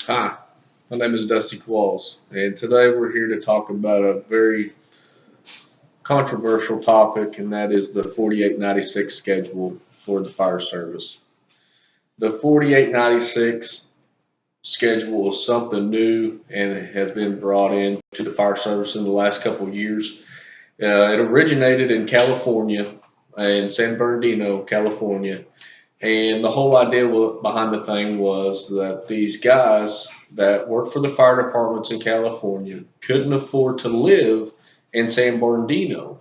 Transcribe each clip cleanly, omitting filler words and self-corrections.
Hi, my name is Dusty Qualls, and today we're here to talk about a very controversial topic, and that is the 4896 schedule for the fire service. The 4896 schedule is something new and it has been brought in to the fire service in the last couple of years. It originated in California, in San Bernardino, California, and the whole idea behind the thing was that these guys that work for the fire departments in California couldn't afford to live in San Bernardino.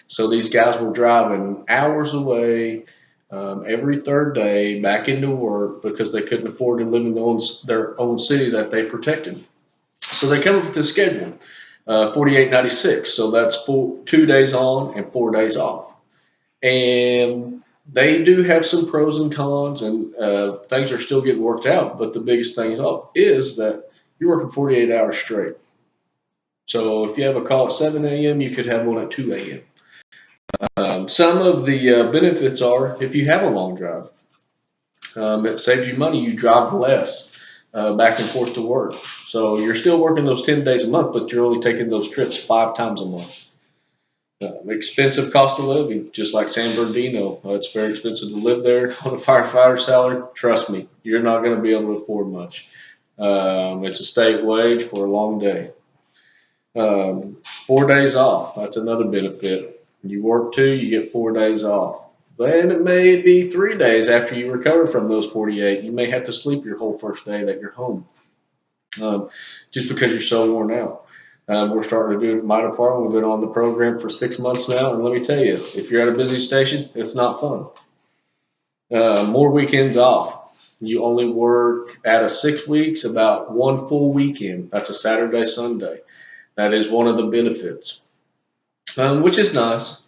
So these guys were driving hours away every third day back into work because they couldn't afford to live in their own city that they protected. So they come up with this schedule, 4896. So that's 2 days on and 4 days off. And they do have some pros and cons, and things are still getting worked out. But the biggest thing is that you're working 48 hours straight. So if you have a call at 7 a.m., you could have one at 2 a.m. Some of the benefits are if you have a long drive, it saves you money. You drive less back and forth to work. So you're still working those 10 days a month, but you're only taking those trips 5 times a month. Expensive cost of living, just like San Bernardino. It's very expensive to live there on a firefighter salary. Trust me, you're not going to be able to afford much. It's a state wage for a long day. 4 days off, that's another benefit. You work two, you get 4 days off. Then it may be 3 days after you recover from those 48. You may have to sleep your whole first day that you're home just because you're so worn out. We're starting to do it in my department. We've been on the program for 6 months now, and let me tell you, if you're at a busy station, it's not fun. More weekends off. You only work out of 6 weeks about one full weekend. That's a Saturday, Sunday. That is one of the benefits, which is nice.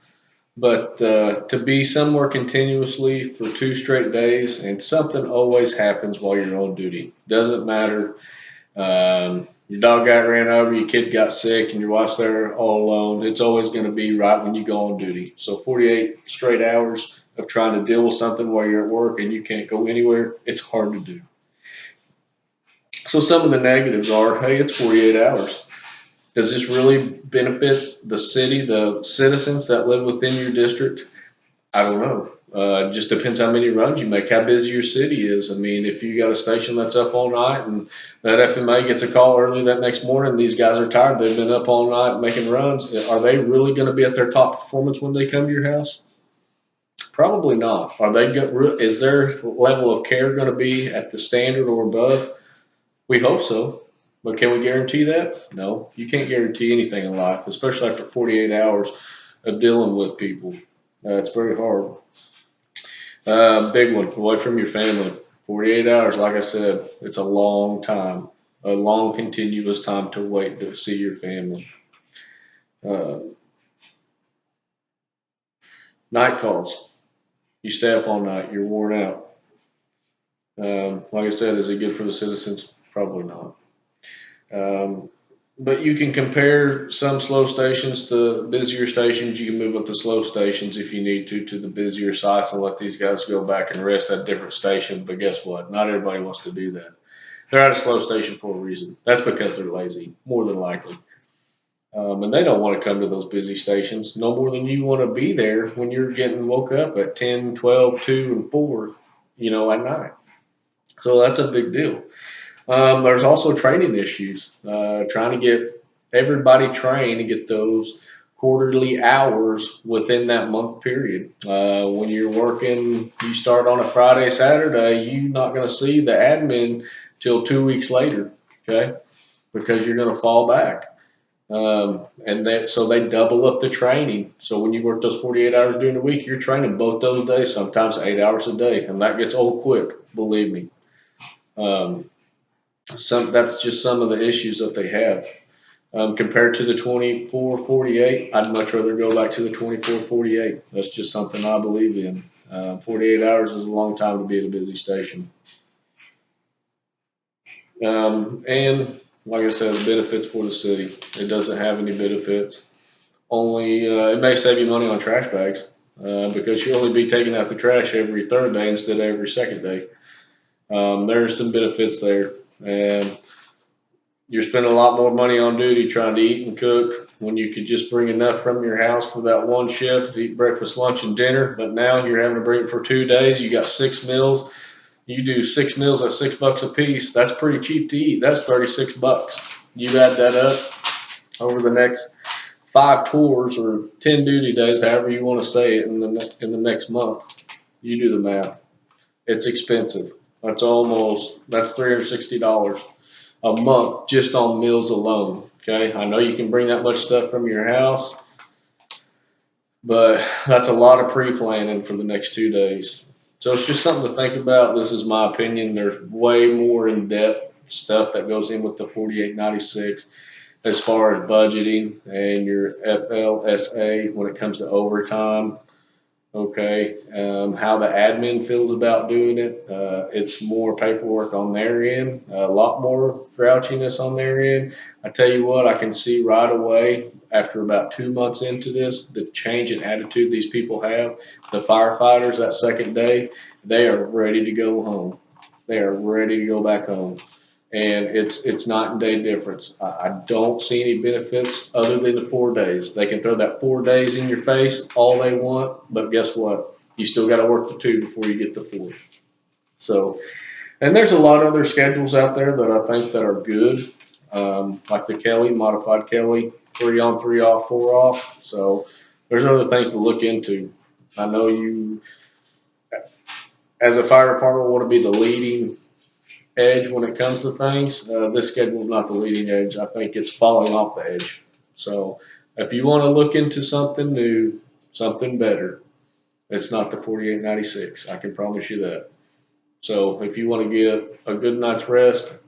But to be somewhere continuously for 2 straight days, and something always happens while you're on duty. Doesn't matter. Your dog got ran over, your kid got sick, and your wife's there all alone. It's always going to be right when you go on duty. So 48 straight hours of trying to deal with something while you're at work and you can't go anywhere, it's hard to do. So some of the negatives are, hey, it's 48 hours. Does this really benefit the city, the citizens that live within your district? I don't know. It just depends how many runs you make, how busy your city is. I mean, if you got a station that's up all night and that FMA gets a call early that next morning, these guys are tired. They've been up all night making runs. Are they really going to be at their top performance when they come to your house? Probably not. Are they? Is their level of care going to be at the standard or above? We hope so. But can we guarantee that? No, you can't guarantee anything in life, especially after 48 hours of dealing with people. It's very hard. Big one, away from your family. 48 hours, like I said, it's a long time, a long continuous time to wait to see your family. Uh, Night calls. You stay up all night, you're worn out. Like I said, is it good for the citizens? Probably not. Um, but you can compare some slow stations to busier stations. You can move up the slow stations if you need to the busier sites and let these guys go back and rest at different stations. But guess what? Not everybody wants to do that. They're at a slow station for a reason. That's because they're lazy, more than likely. And they don't want to come to those busy stations no more than you want to be there when you're getting woke up at 10, 12, 2, and 4, at night. So that's a big deal. There's also training issues, trying to get everybody trained and get those quarterly hours within that month period. When you're working, you start on a Friday, Saturday, you're not going to see the admin till 2 weeks later, okay? Because you're going to fall back. So they double up the training. So when you work those 48 hours during the week, you're training both those days, sometimes 8 hours a day, and that gets old quick, believe me. Um, that's just some of the issues that they have. Compared to the 24/48, I'd much rather go back to the 24/48. That's just something I believe in. 48 hours is a long time to be at a busy station. And like I said, the benefits for the city. It doesn't have any benefits. Only it may save you money on trash bags because you'll only be taking out the trash every third day instead of every second day. There's some benefits there. and you're spending a lot more money on duty trying to eat and cook when you could just bring enough from your house for that one shift to eat breakfast, lunch, and dinner. But now you're having to bring it for 2 days. You got 6 meals. You do 6 meals at $6 a piece. That's pretty cheap to eat. That's $36. You add that up over the next 5 tours or 10 duty days, however you want to say it, in the next month. You do the math. It's expensive. That's $360 a month just on meals alone. Okay, I know you can bring that much stuff from your house, but that's a lot of pre-planning for the next 2 days. So it's just something to think about. This is my opinion. There's way more in-depth stuff that goes in with the 4896 as far as budgeting and your FLSA when it comes to overtime. Okay, how the admin feels about doing it. It's more paperwork on their end, a lot more grouchiness on their end. I tell you what, I can see right away after about 2 months into this, the change in attitude these people have. The firefighters that second day, they are ready to go home. They are ready to go back home. And it's night and day difference. I don't see any benefits other than the 4 days. They can throw that 4 days in your face all they want, but guess what? You still got to work the 2 before you get the 4. So, and there's a lot of other schedules out there that I think that are good, like the Kelly, modified Kelly, 3 on, 3 off, 4 off. So there's other things to look into. I know you, as a fire department, want to be the leading edge when it comes to things. This schedule is not the leading edge. I think it's falling off the edge. So if you want to look into something new, something better, it's not the 4896. I can promise you that. So if you want to get a good night's rest,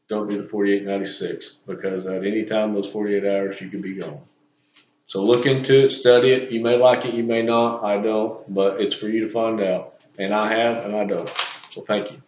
don't do the 4896 because at any time those 48 hours you could be gone. So look into it, study it. You may like it, you may not. I don't, but it's for you to find out. And I have, and I don't. So thank you.